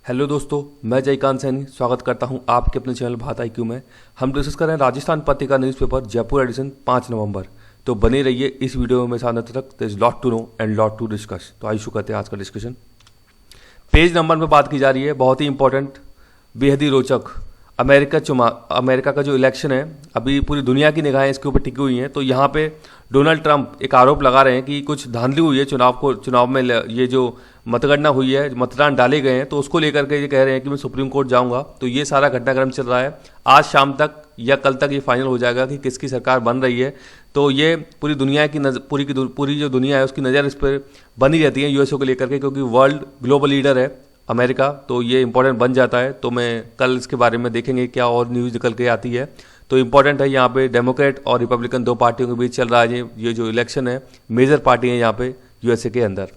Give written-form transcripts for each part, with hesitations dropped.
Hello दोस्तों, मैं जयकांत सैनी स्वागत करता हूं आपके अपने चैनल भारत IQ में। हम डिस्कस कर रहे हैं राजस्थान पत्रिका न्यूज़पेपर जयपुर एडिशन 5 नवंबर। तो बने रहिए इस वीडियो में साथ तक। There is lot to know and lot to discuss. तो आइए शुरू करते हैं आज का डिस्कशन। पेज नंबर में बात की जा रही है, बहुत ही इंपॉर्टेंट, बेहद ही रोचक। अमेरिका का जो इलेक्शन है, अभी पूरी दुनिया की निगाहें इसके ऊपर टिकी हुई हैं। तो यहाँ पे डोनाल्ड ट्रंप एक आरोप लगा रहे हैं कि कुछ धांधली हुई है चुनाव में। ये जो मतगणना हुई है, मतदान डाले गए हैं, तो उसको लेकर के ये कह रहे हैं कि मैं सुप्रीम कोर्ट जाऊंगा। तो ये सारा घटनाक्रम चल रहा है। आज शाम तक या कल तक ये फाइनल हो जाएगा कि किसकी सरकार बन रही है। तो ये पूरी दुनिया की पूरी जो दुनिया है उसकी नज़र इस पर बनी रहती है यूएसओ को लेकर के, क्योंकि वर्ल्ड ग्लोबल लीडर है अमेरिका। तो ये इंपॉर्टेंट बन जाता है। तो मैं कल इसके बारे में देखेंगे क्या और न्यूज़ निकल के आती है। तो इंपॉर्टेंट है, यहाँ पे डेमोक्रेट और रिपब्लिकन दो पार्टियों के बीच चल रहा है ये जो इलेक्शन है। मेजर पार्टी है यहाँ पे यूएसए के अंदर।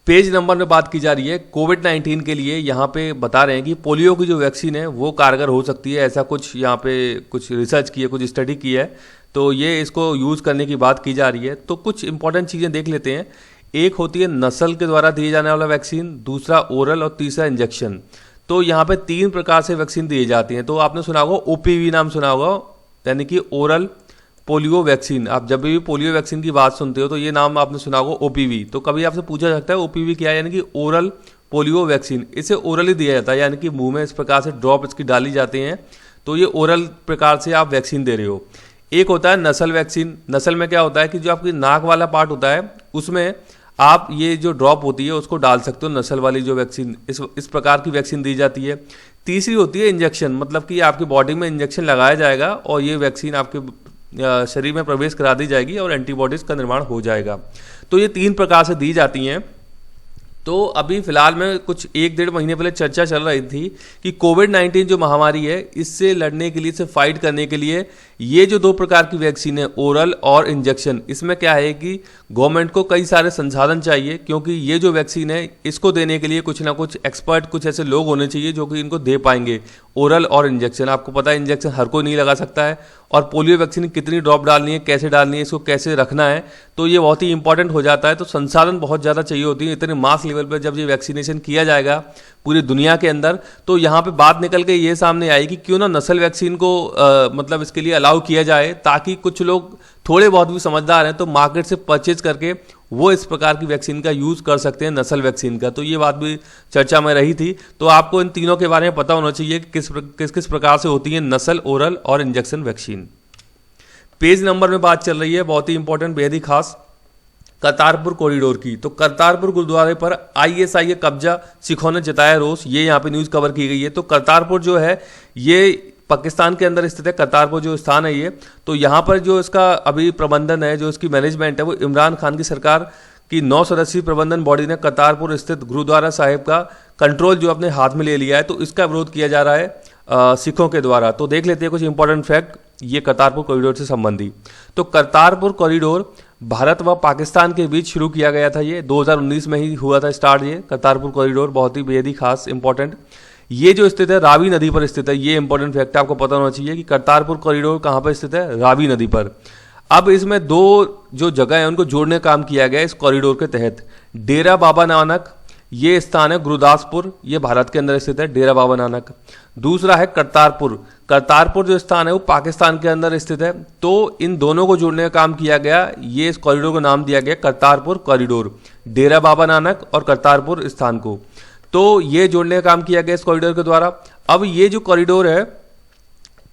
पेज नंबर में बात की जा रही है कोविड-19 के लिए। यहाँ पे बता रहे हैं कि पोलियो की जो वैक्सीन है वो कारगर हो सकती है। ऐसा कुछ यहाँ पे कुछ रिसर्च की है, कुछ स्टडी की है। तो ये इसको यूज़ करने की बात की जा रही है। तो कुछ इंपॉर्टेंट चीज़ें देख लेते हैं। एक होती है नस्ल के द्वारा दिए जाने वाला वैक्सीन, दूसरा ओरल और तीसरा इंजेक्शन। तो यहाँ पे 3 प्रकार से वैक्सीन दी जाती हैं। तो आपने सुना होगा OPV नाम सुना होगा, यानी कि ओरल पोलियो वैक्सीन। आप जब भी पोलियो वैक्सीन की बात सुनते हो तो ये नाम आपने सुना होगा OPV। तो कभी आपसे पूछा जाता है OPV क्या है, यानी कि ओरल पोलियो वैक्सीन। इसे ओरल ही दिया जाता है, यानी कि मुंह में इस प्रकार से ड्रॉप इसकी डाली जाती हैं। तो ये ओरल प्रकार से आप वैक्सीन दे रहे हो। एक होता है नस्ल वैक्सीन। नस्ल में क्या होता है कि जो आपकी नाक वाला पार्ट होता है उसमें आप ये जो ड्रॉप होती है उसको डाल सकते हो। नस्ल वाली जो वैक्सीन, इस प्रकार की वैक्सीन दी जाती है। तीसरी होती है इंजेक्शन, मतलब कि आपकी बॉडी में इंजेक्शन लगाया जाएगा और ये वैक्सीन आपके शरीर में प्रवेश करा दी जाएगी और एंटीबॉडीज का निर्माण हो जाएगा। तो ये 3 प्रकार से दी जाती हैं। तो अभी फिलहाल में कुछ 1-1.5 महीने पहले चर्चा चल रही थी कि कोविड-19 जो महामारी है, इससे लड़ने के लिए, इससे फाइट करने के लिए ये जो 2 प्रकार की वैक्सीन है, ओरल और इंजेक्शन, इसमें क्या है कि गवर्नमेंट को कई सारे संसाधन चाहिए, क्योंकि ये जो वैक्सीन है इसको देने के लिए कुछ ना कुछ एक्सपर्ट, कुछ ऐसे लोग होने चाहिए जो कि इनको दे पाएंगे। ओरल और इंजेक्शन, आपको पता है इंजेक्शन हर कोई नहीं लगा सकता है। और पोलियो वैक्सीन कितनी ड्रॉप डालनी है, कैसे डालनी है, इसको कैसे रखना है, तो ये बहुत ही इंपॉर्टेंट हो जाता है। तो संसाधन बहुत ज़्यादा चाहिए होती है। इतने मास लेवल पर जब ये वैक्सीनेशन किया जाएगा पूरी दुनिया के अंदर, तो यहाँ पे बात निकल के ये सामने आई कि क्यों ना नस्ल वैक्सीन को मतलब इसके लिए अलाउ किया जाए, ताकि कुछ लोग थोड़े बहुत भी समझदार हैं तो मार्केट से परचेज करके वो इस प्रकार की वैक्सीन का यूज़ कर सकते हैं, नस्ल वैक्सीन का। तो ये बात भी चर्चा में रही थी। तो आपको इन तीनों के बारे में पता होना चाहिए कि किस प्रकार से होती है नस्ल, ओरल और इंजेक्शन वैक्सीन। पेज नंबर में बात चल रही है, बहुत ही इंपॉर्टेंट, बेहद ही खास, करतारपुर कॉरिडोर की। तो करतारपुर गुरुद्वारे पर ISI का कब्जा, सिखों ने जताया रोष। ये यहाँ पे न्यूज़ कवर की गई है। तो करतारपुर जो है ये पाकिस्तान के अंदर स्थित है। करतारपुर जो स्थान है ये, तो यहाँ पर जो इसका अभी प्रबंधन है, जो इसकी मैनेजमेंट है, वो इमरान खान की सरकार की 9 सदस्यीय प्रबंधन बॉडी ने करतारपुर स्थित गुरुद्वारा साहिब का कंट्रोल जो अपने हाथ में ले लिया है। तो इसका विरोध किया जा रहा है सिखों के द्वारा। तो देख लेते हैं कुछ इंपॉर्टेंट फैक्ट ये करतारपुर कॉरिडोर से संबंधी। तो करतारपुर कॉरिडोर भारत व पाकिस्तान के बीच शुरू किया गया था। ये 2019 में ही हुआ था स्टार्ट। ये करतारपुर कॉरिडोर बहुत ही बेहद ही खास इंपॉर्टेंट। ये जो स्थित है रावी नदी पर स्थित है। ये इंपॉर्टेंट फैक्ट आपको पता होना चाहिए कि करतारपुर कॉरिडोर कहाँ पर स्थित है, रावी नदी पर। अब इसमें 2 जो जगह है उनको जोड़ने का काम किया गया इस कॉरिडोर के तहत। डेरा बाबा नानक ये स्थान है गुरदासपुर, ये भारत के अंदर स्थित है डेरा बाबा नानक। दूसरा है करतारपुर। करतारपुर जो स्थान है वो पाकिस्तान के अंदर स्थित है। तो इन दोनों को जोड़ने का काम किया गया। ये इस कॉरिडोर को नाम दिया गया करतारपुर कॉरिडोर, डेरा बाबा नानक और करतारपुर स्थान को। तो ये जोड़ने का काम किया गया इस कॉरिडोर के द्वारा। अब ये जो कॉरिडोर है,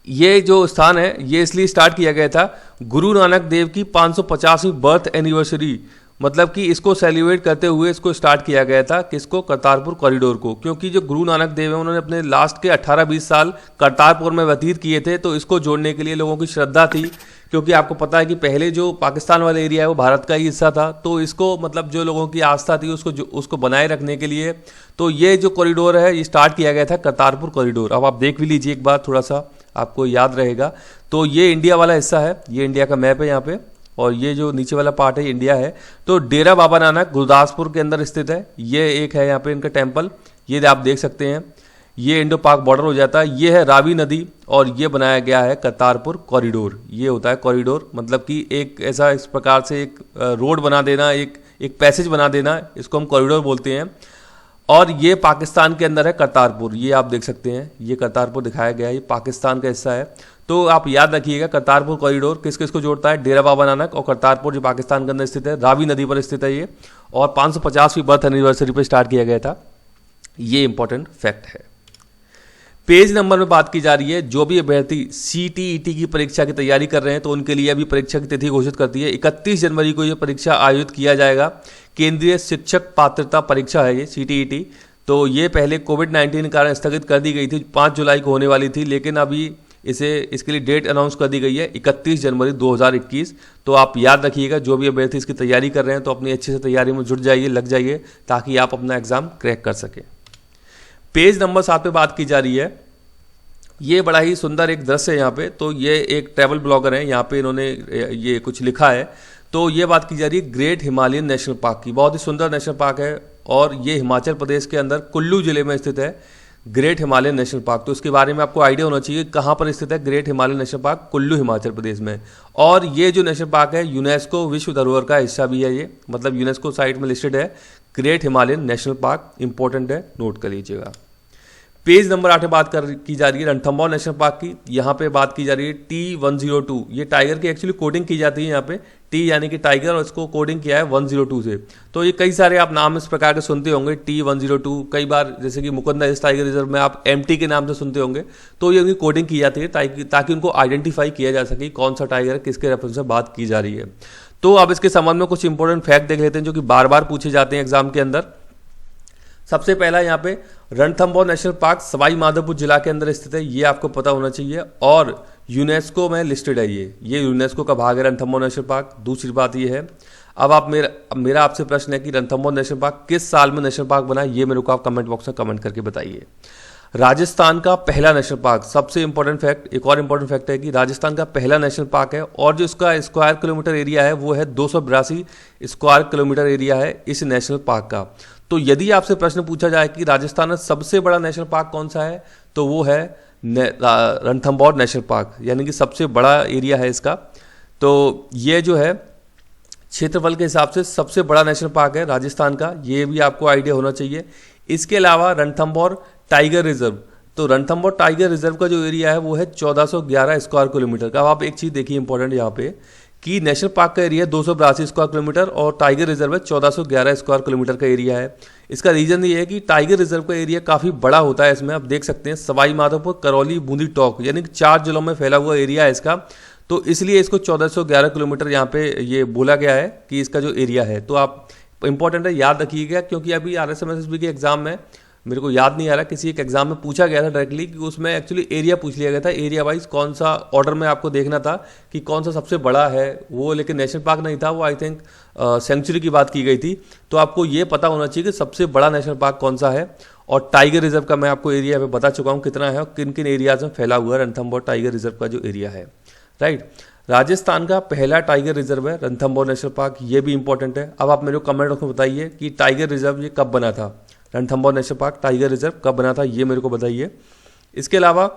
ये जो स्थान है, ये इसलिए स्टार्ट किया गया था गुरु नानक देव की 550वीं बर्थ एनिवर्सरी, मतलब कि इसको सेलिब्रेट करते हुए इसको स्टार्ट किया गया था। किसको? करतारपुर कॉरिडोर को। क्योंकि जो गुरु नानक देव है उन्होंने अपने लास्ट के 18-20 साल करतारपुर में व्यतीत किए थे। तो इसको जोड़ने के लिए लोगों की श्रद्धा थी, क्योंकि आपको पता है कि पहले जो पाकिस्तान वाला एरिया है वो भारत का ही हिस्सा था। तो इसको मतलब जो लोगों की आस्था थी उसको बनाए रखने के लिए तो ये जो कॉरिडोर है ये स्टार्ट किया गया था करतारपुर कॉरिडोर। अब आप देख भी लीजिए एक बार, थोड़ा सा आपको याद रहेगा। तो ये इंडिया वाला हिस्सा है, ये इंडिया का मैप है यहाँ पे, और ये जो नीचे वाला पार्ट है इंडिया है। तो डेरा बाबा नानक गुरदासपुर के अंदर स्थित है। ये एक है यहाँ पे इनका टेम्पल, ये आप देख सकते हैं। ये इंडो पाक बॉर्डर हो जाता है। ये है रावी नदी और ये बनाया गया है करतारपुर कॉरिडोर। ये होता है कॉरिडोर, मतलब कि एक ऐसा इस प्रकार से एक रोड बना देना, एक पैसेज बना देना, इसको हम कॉरिडोर बोलते हैं। और ये पाकिस्तान के अंदर है करतारपुर, ये आप देख सकते हैं, ये करतारपुर दिखाया गया है, ये पाकिस्तान का हिस्सा है। तो आप याद रखिएगा करतारपुर कॉरिडोर किस किस को जोड़ता है, डेरा बाबा नानक और करतारपुर जो पाकिस्तान के अंदर स्थित है, रावी नदी पर स्थित है ये, और 550वीं बर्थ एनिवर्सरी पर स्टार्ट किया गया था। ये इंपॉर्टेंट फैक्ट है। पेज नंबर में बात की जा रही है, जो भी अभ्यर्थी CTET की परीक्षा की तैयारी कर रहे हैं तो उनके लिए अभी परीक्षा की तिथि घोषित करती है। 31 जनवरी को ये परीक्षा आयोजित किया जाएगा। केंद्रीय शिक्षक पात्रता परीक्षा है ये CTET। तो ये पहले कोविड-19 के कारण स्थगित कर दी गई थी, 5 जुलाई को होने वाली थी, लेकिन अभी इसके लिए डेट अनाउंस कर दी गई है 31 जनवरी 2021। तो आप याद रखिएगा, जो भी अभ्यर्थी इसकी तैयारी कर रहे हैं तो अपनी अच्छे से तैयारी में जुट जाइए, लग जाइए, ताकि आप अपना एग्जाम क्रैक कर सकें। पेज नंबर 7 पे बात की जा रही है। ये बड़ा ही सुंदर एक दृश्य है यहाँ पे। तो ये एक ट्रैवल ब्लॉगर है, यहाँ पे इन्होंने ये कुछ लिखा है। तो ये बात की जा रही है ग्रेट हिमालयन नेशनल पार्क की। बहुत ही सुंदर नेशनल पार्क है और ये हिमाचल प्रदेश के अंदर कुल्लू जिले में स्थित है ग्रेट हिमालयन नेशनल पार्क। तो इसके बारे में आपको आइडिया होना चाहिए कहाँ पर स्थित है great Himalayan national park, Kullu Himachal Pradesh में। और ये जो नेशनल पार्क है यूनेस्को विश्व धरोहर का हिस्सा भी है, ये मतलब यूनेस्को साइट में लिस्टेड है great Himalayan national park. Important है, नोट कर लीजिएगा। पेज नंबर 8 में बात की जा रही है रणथंभौर नेशनल पार्क की। यहाँ पे बात की जा रही है T102। ये टाइगर की एक्चुअली कोडिंग की जाती है यहाँ पे, T यानी कि टाइगर, और इसको कोडिंग किया है 102 से। तो ये कई सारे आप नाम इस प्रकार के सुनते होंगे, T102। कई बार जैसे कि मुकुंदा हिल्स टाइगर रिजर्व में आप MT के नाम से सुनते होंगे। तो ये उनकी कोडिंग की जाती है ताकि उनको आइडेंटिफाई किया जा सके कौन सा टाइगर किसके रेफरेंस से बात की जा रही है। तो अब इसके संबंध में कुछ इंपॉर्टेंट फैक्ट देख लेते हैं जो कि बार बार पूछे जाते हैं एग्जाम के अंदर। सबसे पहला यहाँ पे रणथंभौर नेशनल पार्क सवाई माधोपुर जिला के अंदर स्थित है, ये आपको पता होना चाहिए, और यूनेस्को में लिस्टेड है। ये यूनेस्को का भाग है रणथंभौर नेशनल पार्क। दूसरी बात ये है, अब आप मेरा आपसे प्रश्न है कि रणथंभौर नेशनल पार्क किस साल में नेशनल पार्क बना, ये मेरे को आप कमेंट बॉक्स में कमेंट करके बताइए। राजस्थान का पहला नेशनल पार्क, सबसे इंपॉर्टेंट फैक्ट, एक और इंपॉर्टेंट फैक्ट है कि राजस्थान का पहला नेशनल पार्क है और जो इसका स्क्वायर किलोमीटर एरिया है वो है 282 स्क्वायर किलोमीटर एरिया है इस नेशनल पार्क का। तो यदि आपसे प्रश्न पूछा जाए कि राजस्थान में सबसे बड़ा नेशनल पार्क कौन सा है, तो वो है रणथंभौर नेशनल पार्क, यानी कि सबसे बड़ा एरिया है इसका। तो ये जो है क्षेत्रफल के हिसाब से सबसे बड़ा नेशनल पार्क है राजस्थान का, ये भी आपको आइडिया होना चाहिए। इसके अलावा रणथंभौर टाइगर रिजर्व, तो रणथंभौर टाइगर रिजर्व का जो एरिया है वो है 1411 स्क्वायर किलोमीटर का। अब आप एक चीज़ देखिए इंपॉर्टेंट यहाँ पे कि नेशनल पार्क का एरिया 282 स्क्वायर किलोमीटर और टाइगर रिजर्व है 1411 स्क्वायर किलोमीटर का एरिया है। इसका रीजन ये है कि टाइगर रिजर्व का एरिया काफ़ी बड़ा होता है। इसमें आप देख सकते हैं सवाई माधोपुर, करौली, बूंदी, टोंक, यानी कि 4 जिलों में फैला हुआ एरिया है इसका। तो इसलिए इसको 1411 किलोमीटर यहाँ पे ये बोला गया है कि इसका जो एरिया है। तो आप इंपॉर्टेंट है, याद रखिएगा, क्योंकि अभी RSMSSB के एग्जाम में मेरे को याद नहीं आ रहा, किसी एक एग्जाम में पूछा गया था डायरेक्टली कि उसमें एक्चुअली एरिया पूछ लिया गया था, एरिया वाइज कौन सा ऑर्डर में आपको देखना था कि कौन सा सबसे बड़ा है वो, लेकिन नेशनल पार्क नहीं था वो, आई थिंक सेंचुरी की बात की गई थी। तो आपको ये पता होना चाहिए कि सबसे बड़ा नेशनल पार्क कौन सा है। और टाइगर रिजर्व का मैं आपको एरिया में बता चुका हूँ कितना है और किन किन एरियाज में फैला हुआ है रणथंभौर टाइगर रिजर्व का जो एरिया है, राइट। राजस्थान का पहला टाइगर रिजर्व है रणथंभौर नेशनल पार्क, ये भी इंपॉर्टेंट है। अब आप मेरे को कमेंट बॉक्स में बताइए कि टाइगर रिजर्व ये कब बना था, Ranthambore national park tiger reserve कब बना था, ये मेरे को बताइए। इसके अलावा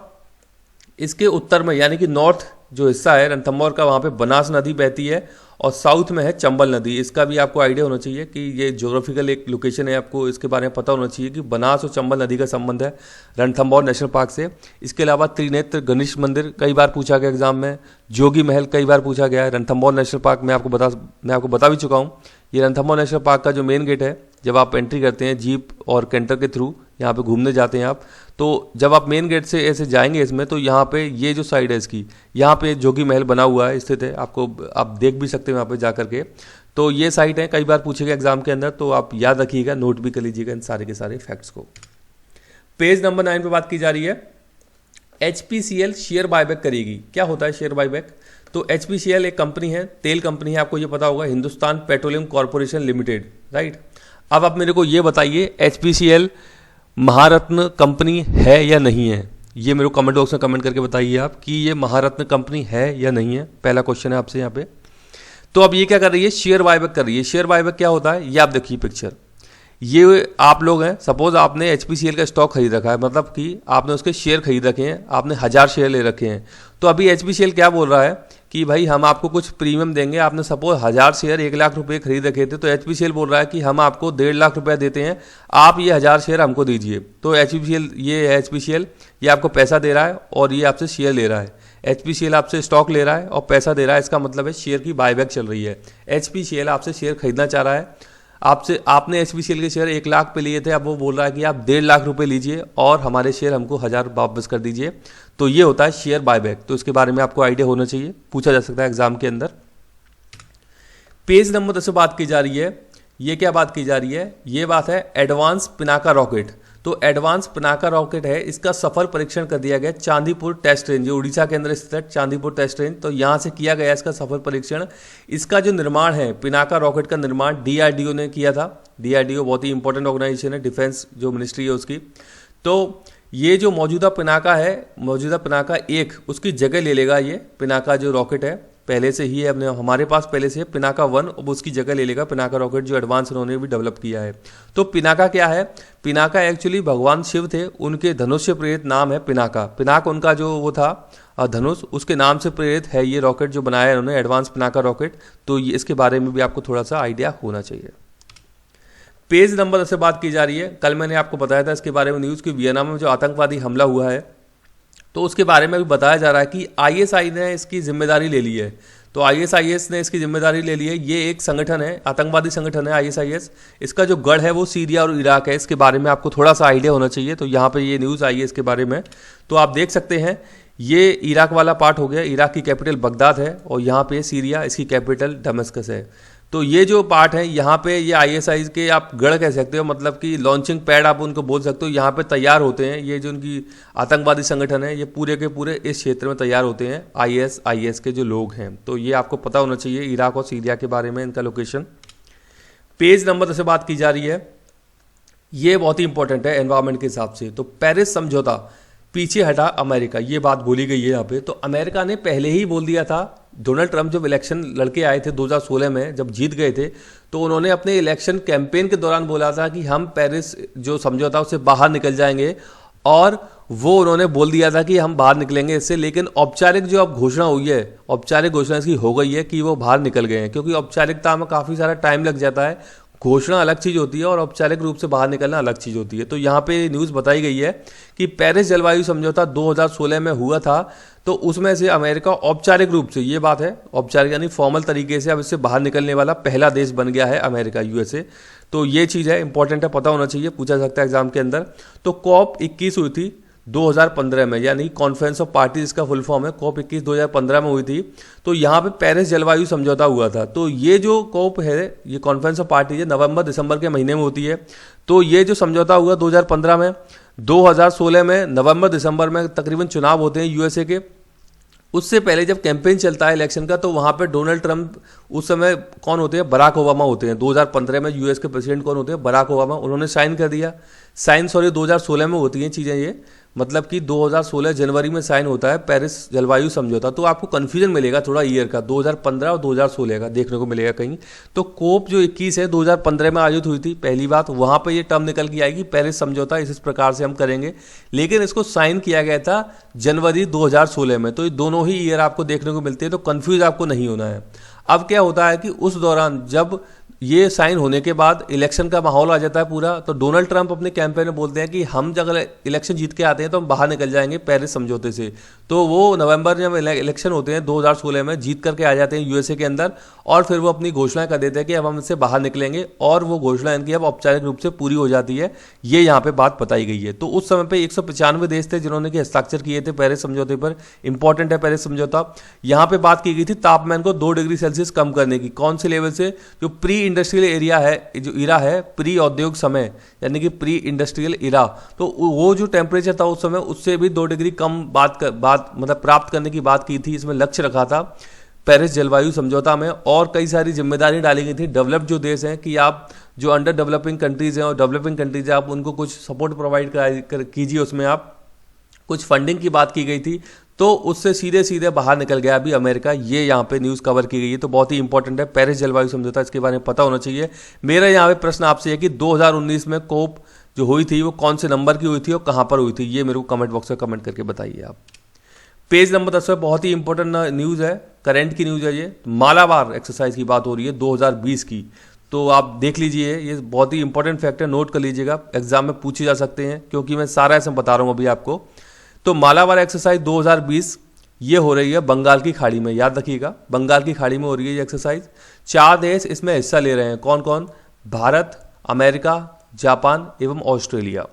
इसके उत्तर में यानी कि नॉर्थ जो हिस्सा है रणथंभौर का, वहाँ पे बनास नदी बहती है और साउथ में है चंबल नदी। इसका भी आपको आइडिया होना चाहिए कि ये ज्योग्राफिकल एक लोकेशन है, आपको इसके बारे में पता होना चाहिए कि बनास और चंबल नदी का संबंध है रणथंभौर नेशनल पार्क से। इसके अलावा त्रिनेत्र गणेश मंदिर कई बार पूछा गया एग्जाम में, जोगी महल कई बार पूछा गया है। रणथंभौर नेशनल पार्क मैं आपको बता भी चुका हूँ। ये रणथंभौर नेशनल पार्क का जो मेन गेट है, जब आप एंट्री करते हैं जीप और कैंटर के थ्रू यहाँ पे घूमने जाते हैं आप, तो जब आप मेन गेट से ऐसे जाएंगे इसमें, तो यहाँ पे ये जो साइड है इसकी, यहाँ पे जोगी महल बना हुआ है, स्थित है, आपको आप देख भी सकते हैं वहाँ पे जा करके। तो ये साइट है, कई बार पूछेगा एग्जाम के अंदर, तो आप याद रखिएगा, नोट भी कर लीजिएगा इन सारे के सारे फैक्ट्स को। पेज नंबर 9 पे बात की जा रही है, HPCL शेयर बायबैक करेगी। क्या होता है शेयर बायबैक? तो HPCL एक कंपनी है, तेल कंपनी है, आपको ये पता होगा, Hindustan petroleum corporation limited, right. अब आप मेरे को ये बताइए HPCL महारत्न कंपनी है या नहीं है, ये मेरे को कमेंट बॉक्स में कमेंट करके बताइए आप कि ये महारत्न कंपनी है या नहीं है। पहला क्वेश्चन है आपसे यहाँ पे। तो अब ये क्या कर रही है, शेयर बायबैक कर रही है। शेयर बायबैक क्या होता है, ये आप देखिए पिक्चर, ये आप लोग हैं, सपोज आपने HPCL का स्टॉक खरीद रखा है, मतलब कि आपने उसके शेयर खरीद रखे हैं, आपने 1000 शेयर ले रखे हैं। तो अभी HPCL क्या बोल रहा है कि भाई हम आपको कुछ प्रीमियम देंगे। आपने सपोज 1000 शेयर 1 लाख रुपए खरीद रखे थे, तो एचपीसीएल बोल रहा है कि हम आपको 1.5 लाख रुपया देते हैं, आप ये 1000 शेयर हमको दीजिए। तो एचपीसीएल ये आपको पैसा दे रहा है और ये आपसे शेयर ले रहा है। एचपीसीएल आपसे स्टॉक ले रहा है और पैसा दे रहा है, इसका मतलब है शेयर की बायबैक चल रही है। एचपीसीएल आपसे शेयर खरीदना चाह रहा है, आपने एचपीसीएल के शेयर 1 लाख पे लिए थे, अब वो बोल रहा है कि आप 1.5 लाख रुपए लीजिए और हमारे शेयर हमको 1000 वापस कर दीजिए। तो ये होता है शेयर बायबैक। तो इसके बारे में आपको आइडिया होना चाहिए, पूछा जा सकता है एग्जाम के अंदर। पेज नंबर 10 से बात की जा रही है। ये क्या बात की जा रही है? ये बात है एडवांस पिनाका रॉकेट। तो एडवांस पिनाका रॉकेट है, इसका सफल परीक्षण कर दिया गया चांदीपुर टेस्ट रेंज, जो उड़ीसा के अंदर स्थित है चांदीपुर टेस्ट रेंज। तो यहाँ से किया गया इसका सफल परीक्षण। इसका जो निर्माण है, पिनाका रॉकेट का निर्माण डीआरडीओ ने किया था। डीआरडीओ बहुत ही इंपॉर्टेंट ऑर्गेनाइजेशन है, डिफेंस जो मिनिस्ट्री है उसकी। तो ये जो मौजूदा पिनाका है, मौजूदा पिनाका 1 उसकी जगह ले लेगा। ये पिनाका जो रॉकेट है पहले से ही है, अपने हमारे पास पहले से है पिनाका 1, अब उसकी जगह ले लेगा पिनाका रॉकेट जो एडवांस उन्होंने भी डेवलप किया है। तो पिनाका क्या है? पिनाका एक्चुअली भगवान शिव थे, उनके धनुष से प्रेरित नाम है पिनाका। पिनाक उनका जो वो था धनुष, उसके नाम से प्रेरित है ये रॉकेट जो बनाया है उन्होंने, एडवांस पिनाका रॉकेट। तो ये इसके बारे में भी आपको थोड़ा सा आइडिया होना चाहिए। पेज नंबर 10 से बात की जा रही है। कल मैंने आपको बताया था इसके बारे में न्यूज़ की वियतनाम में जो आतंकवादी हमला हुआ है, तो उसके बारे में भी बताया जा रहा है कि आईएसआई ने इसकी जिम्मेदारी ले ली है। तो आईएसआईएस ने इसकी जिम्मेदारी ले ली है। ये एक संगठन है, आतंकवादी संगठन है आईएसआईएस। इसका जो गढ़ है वो सीरिया और इराक है। इसके बारे में आपको थोड़ा सा आइडिया होना चाहिए। तो यहाँ पे ये न्यूज़ आई है इसके बारे में, तो आप देख सकते हैं। ये इराक वाला पार्ट हो गया, इराक की कैपिटल बगदाद है और यहाँ पे सीरिया, इसकी कैपिटल दमिश्क है। तो ये जो पार्ट है यहाँ पे, ये आईएसआई के आप गढ़ कह सकते हो, मतलब कि लॉन्चिंग पैड आप उनको बोल सकते हो। यहाँ पे तैयार होते हैं ये जो उनकी आतंकवादी संगठन है, ये पूरे के पूरे इस क्षेत्र में तैयार होते हैं आईएसआईएस के जो लोग हैं। तो ये आपको पता होना चाहिए इराक और सीरिया के बारे में, इनका लोकेशन। पेज नंबर 10 से बात की जा रही है। ये बहुत ही इंपॉर्टेंट है एनवायरमेंट के हिसाब से। तो पेरिस समझौता पीछे हटा अमेरिका, ये बात बोली गई है यहाँ पे। तो अमेरिका ने पहले ही बोल दिया था, डोनाल्ड ट्रंप जब इलेक्शन लड़के आए थे 2016 में, जब जीत गए थे, तो उन्होंने अपने इलेक्शन कैंपेन के दौरान बोला था कि हम पेरिस जो समझौता उससे बाहर निकल जाएंगे, और वो उन्होंने बोल दिया था कि हम बाहर निकलेंगे इससे। लेकिन औपचारिक जो अब घोषणा हुई है, औपचारिक घोषणा इसकी हो गई है कि वो बाहर निकल गए हैं, क्योंकि औपचारिकता में काफ़ी सारा टाइम लग जाता है। घोषणा अलग चीज़ होती है और औपचारिक रूप से बाहर निकलना अलग चीज़ होती है। तो यहाँ पे न्यूज़ बताई गई है कि पेरिस जलवायु समझौता 2016 में हुआ था, तो उसमें से अमेरिका औपचारिक रूप से, ये बात है औपचारिक यानी फॉर्मल तरीके से अब इससे बाहर निकलने वाला पहला देश बन गया है अमेरिका, यूएसए। तो ये चीज़ है, इंपॉर्टेंट है, पता होना चाहिए, पूछा सकता है एग्जाम के अंदर। तो COP 21 हुई थी 2015 में, यानी कॉन्फ्रेंस ऑफ पार्टी इसका फुल फॉर्म है। COP 21 2015 में हुई थी। तो यहाँ पे पेरिस जलवायु समझौता हुआ था। तो ये जो COP है, ये कॉन्फ्रेंस ऑफ पार्टी है, नवंबर दिसंबर के महीने में होती है। तो ये जो समझौता हुआ 2015 में, 2016 में नवंबर दिसंबर में तकरीबन चुनाव होते हैं यूएसए के। उससे पहले जब कैंपेन चलता है इलेक्शन का, तो वहाँ पे डोनाल्ड ट्रंप, उस समय कौन होते हैं, बराक ओबामा होते हैं। 2015 में यूएस के प्रेसिडेंट कौन होते हैं, बराक ओबामा। उन्होंने साइन कर दिया। 2016 में होती हैं चीज़ें ये, मतलब कि 2016 जनवरी में साइन होता है पेरिस जलवायु समझौता। तो आपको कन्फ्यूजन मिलेगा थोड़ा ईयर का, 2015 और 2016 का देखने को मिलेगा कहीं। तो COP जो 21 है 2015 में आयोजित हुई थी, पहली बात वहाँ पे ये टर्म निकल के आएगी, पेरिस समझौता इस प्रकार से हम करेंगे। लेकिन इसको साइन किया गया था जनवरी 2016 में। तो ये दोनों ही ईयर आपको देखने को मिलते हैं, तो कन्फ्यूज आपको नहीं होना है। अब क्या होता है कि उस दौरान जब ये साइन होने के बाद इलेक्शन का माहौल आ जाता है पूरा, तो डोनाल्ड ट्रंप अपने कैंपेन में बोलते हैं कि हम जब इलेक्शन जीत के आते हैं तो हम बाहर निकल जाएंगे पेरिस समझौते से। तो वो नवंबर जब इलेक्शन होते हैं 2016 में, जीत करके आ जाते हैं यूएसए के अंदर, और फिर वो अपनी घोषणा कर देते हैं कि अब हम इससे बाहर निकलेंगे, और वो घोषणा इनकी अब औपचारिक रूप से पूरी हो जाती है। ये यहाँ पे बात बताई गई है। तो उस समय पे 195 देश थे जिन्होंने कि हस्ताक्षर किए थे पेरिस समझौते पर। इंपॉर्टेंट है पेरिस समझौता। यहाँ पे बात की गई थी तापमान को 2 डिग्री सेल्सियस कम करने की। कौन से लेवल से? जो प्री इंडस्ट्रियल एरिया है, जो इरा है, प्री औद्योगिक समय यानी कि प्री इंडस्ट्रियल इरा, तो वो जो टेम्परेचर था उस समय, उससे भी 2 डिग्री कम बात मतलब प्राप्त करने की बात की थी। इसमें लक्ष्य रखा था पेरिस जलवायु समझौता में। और कई सारी जिम्मेदारी डाली गई थी डेवलप्ड जो देश हैं, कि आप जो अंडर डेवलपिंग कंट्रीज हैं और डेवलपिंग कंट्रीज हैं, आप उनको कुछ सपोर्ट प्रोवाइड कीजिए। उसमें आप कुछ फंडिंग की बात की गई थी। तो उससे सीधे सीधे बाहर निकल गया अभी अमेरिका। ये यहाँ पे न्यूज़ कवर की गई है। तो बहुत ही इंपॉर्टेंट है पेरिस जलवायु समझौता, इसके बारे में पता होना चाहिए। मेरा यहाँ पे प्रश्न आपसे है कि 2019 में COP जो हुई थी वो कौन से नंबर की हुई थी और कहाँ पर हुई थी, ये मेरे को कमेंट बॉक्स में कमेंट करके बताइए आप। पेज नंबर 10 पे बहुत ही इंपॉर्टेंट न्यूज़ है, करंट की न्यूज़ है ये। मालाबार एक्सरसाइज की बात हो रही है 2020 की, तो आप देख लीजिए, ये बहुत ही इंपॉर्टेंट फैक्टर नोट कर लीजिएगा, एग्जाम में पूछे जा सकते हैं, क्योंकि मैं सारा ऐसा बता रहा हूँ अभी आपको। तो मालाबार एक्सरसाइज 2020 ये हो रही है बंगाल की खाड़ी में, याद रखिएगा, बंगाल की खाड़ी में हो रही है ये एक्सरसाइज। 4 देश इसमें हिस्सा ले रहे हैं, कौन कौन? भारत, अमेरिका, जापान एवं ऑस्ट्रेलिया।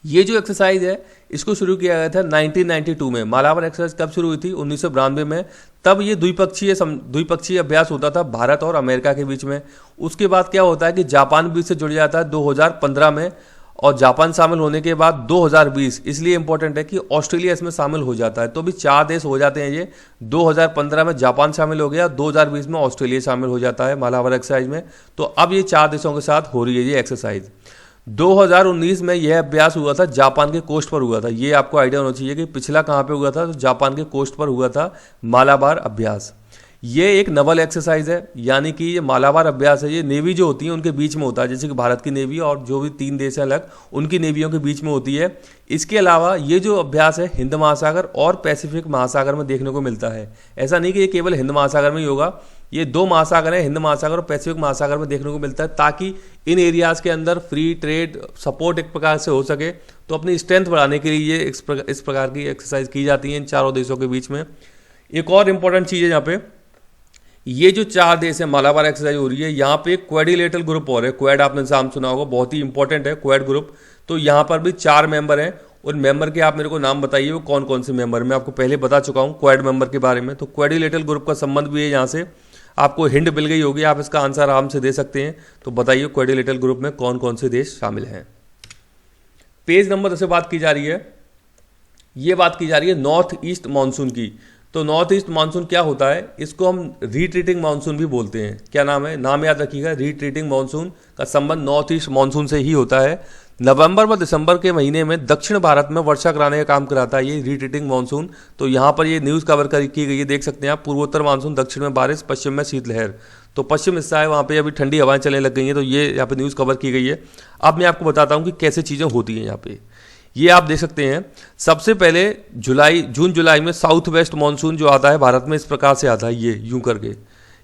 ये जो एक्सरसाइज है इसको शुरू किया गया था 1992 में। मालाबार एक्सरसाइज कब शुरू हुई थी? 1992 में। तब ये द्विपक्षीय अभ्यास होता था भारत और अमेरिका के बीच में। उसके बाद क्या होता है कि जापान भी इससे जुड़ जाता है 2015 में, और जापान शामिल होने के बाद 2020, इसलिए इंपॉर्टेंट है कि ऑस्ट्रेलिया इसमें शामिल हो जाता है। तो अभी 4 देश हो जाते हैं ये। 2015 में जापान शामिल हो गया, 2020 में ऑस्ट्रेलिया शामिल हो जाता है मालाबार एक्सरसाइज में। तो अब ये 4 देशों के साथ हो रही है ये एक्सरसाइज। 2019 में यह अभ्यास हुआ था, जापान के कोस्ट पर हुआ था। ये आपको आइडिया होना चाहिए कि पिछला कहाँ पे हुआ था, तो जापान के कोस्ट पर हुआ था मालाबार अभ्यास। ये एक नवल एक्सरसाइज है, यानी कि ये मालाबार अभ्यास है, ये नेवी जो होती है उनके बीच में होता है, जैसे कि भारत की नेवी और जो भी 3 देश हैं अलग, उनकी नेवियों के बीच में होती है। इसके अलावा ये जो अभ्यास है हिंद महासागर और पैसिफिक महासागर में देखने को मिलता है। ऐसा नहीं कि ये केवल हिंद महासागर में ही होगा, ये 2 महासागर हैं, हिंद महासागर और पैसिफिक महासागर में देखने को मिलता है, ताकि इन एरियाज़ के अंदर फ्री ट्रेड सपोर्ट एक प्रकार से हो सके। तो अपनी स्ट्रेंथ बढ़ाने के लिए ये इस प्रकार की एक्सरसाइज की जाती है इन चारों देशों के बीच में। एक और इम्पोर्टेंट चीज़ है यहाँ पे, ये जो 4 देश है मालाबार एक्सरसाइज हो रही है, यहाँ पे क्वेडिलेटरल ग्रुप और है। क्वेड आपने नाम सुना होगा, बहुत ही इंपॉर्टेंट है क्वेड ग्रुप। तो यहाँ पर भी 4 मेंबर हैं, उन मेंबर के आप मेरे को नाम बताइए वो कौन कौन से मेंबर। मैं आपको पहले बता चुका हूँ क्वेड मेंबर के बारे में। तो क्वेडिलेटरल ग्रुप का संबंध भी है, यहाँ से आपको हिंट मिल गई होगी, आप इसका आंसर आराम से दे सकते हैं। तो बताइए क्वेडिलेटरल ग्रुप में कौन कौन से देश शामिल हैं। पेज नंबर से बात की जा रही है, ये बात की जा रही है नॉर्थ ईस्ट मानसून की। तो नॉर्थ ईस्ट मानसून क्या होता है, इसको हम रिट्रीटिंग मानसून भी बोलते हैं। क्या नाम है? नाम याद रखिएगा, रिट्रीटिंग मानसून का संबंध नॉर्थ ईस्ट मानसून से ही होता है। नवंबर व दिसंबर के महीने में दक्षिण भारत में वर्षा कराने का काम कराता है ये रिट्रीटिंग मानसून। तो यहाँ पर ये न्यूज़ कवर की गई है, देख सकते हैं आप। पूर्वोत्तर मानसून, दक्षिण में बारिश, पश्चिम में शीतलहर। तो पश्चिम हिस्सा है, वहाँ पे अभी ठंडी हवाएं चलने लग गई हैं। तो ये यहाँ पे न्यूज़ कवर की गई है। अब मैं आपको बताता हूँ कि कैसे चीज़ें होती हैं यहाँ पे। ये आप देख सकते हैं, सबसे पहले जून जुलाई में साउथ वेस्ट मानसून जो आता है भारत में, इस प्रकार से आता है, ये यूं करके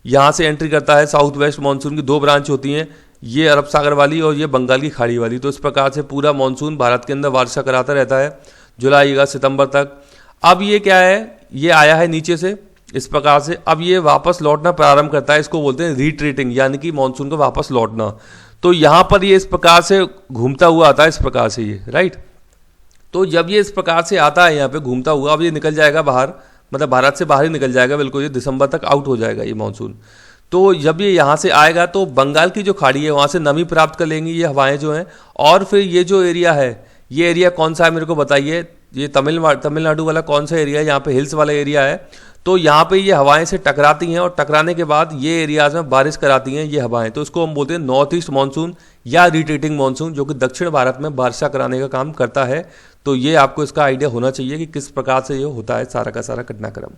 यहाँ से एंट्री करता है। साउथ वेस्ट मानसून की 2 ब्रांच होती हैं, ये अरब सागर वाली और ये बंगाल की खाड़ी वाली। तो इस प्रकार से पूरा मानसून भारत के अंदर वर्षा कराता रहता है जुलाई अगस्त सितंबर तक। अब ये क्या है, ये आया है नीचे से इस प्रकार से, अब ये वापस लौटना प्रारंभ करता है। इसको बोलते हैं रिट्रीटिंग, यानी कि मानसून को वापस लौटना। तो यहाँ पर ये इस प्रकार से घूमता हुआ आता है, इस प्रकार से ये, राइट। तो जब ये इस प्रकार से आता है यहाँ पे घूमता हुआ, अब ये निकल जाएगा बाहर, मतलब भारत से बाहर ही निकल जाएगा बिल्कुल, ये दिसंबर तक आउट हो जाएगा ये मानसून। तो जब ये यहाँ से आएगा तो बंगाल की जो खाड़ी है वहाँ से नमी प्राप्त कर लेंगी ये हवाएं जो हैं, और फिर ये जो एरिया है, ये एरिया कौन सा है मेरे को बताइए। ये तमिलनाडु वाला कौन सा एरिया है? यहाँ पे हिल्स वाला एरिया है। तो यहाँ पे ये हवाएं से टकराती हैं और टकराने के बाद ये एरियाज में बारिश कराती हैं ये हवाएं। तो इसको हम बोलते हैं नॉर्थ ईस्ट मानसून या रिट्रीटिंग मानसून, जो कि दक्षिण भारत में वर्षा कराने का काम करता है। तो ये आपको इसका आइडिया होना चाहिए कि किस प्रकार से ये होता है सारा का सारा घटनाक्रम।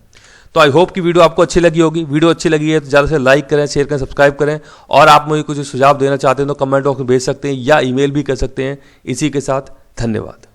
तो आई होप कि वीडियो आपको अच्छी लगी होगी। वीडियो अच्छी लगी है तो ज़्यादा से लाइक करें, शेयर करें, सब्सक्राइब करें। और आप मुझे कुछ सुझाव देना चाहते हैं तो कमेंट बॉक्स में भेज सकते हैं या ईमेल भी कर सकते हैं। इसी के साथ धन्यवाद।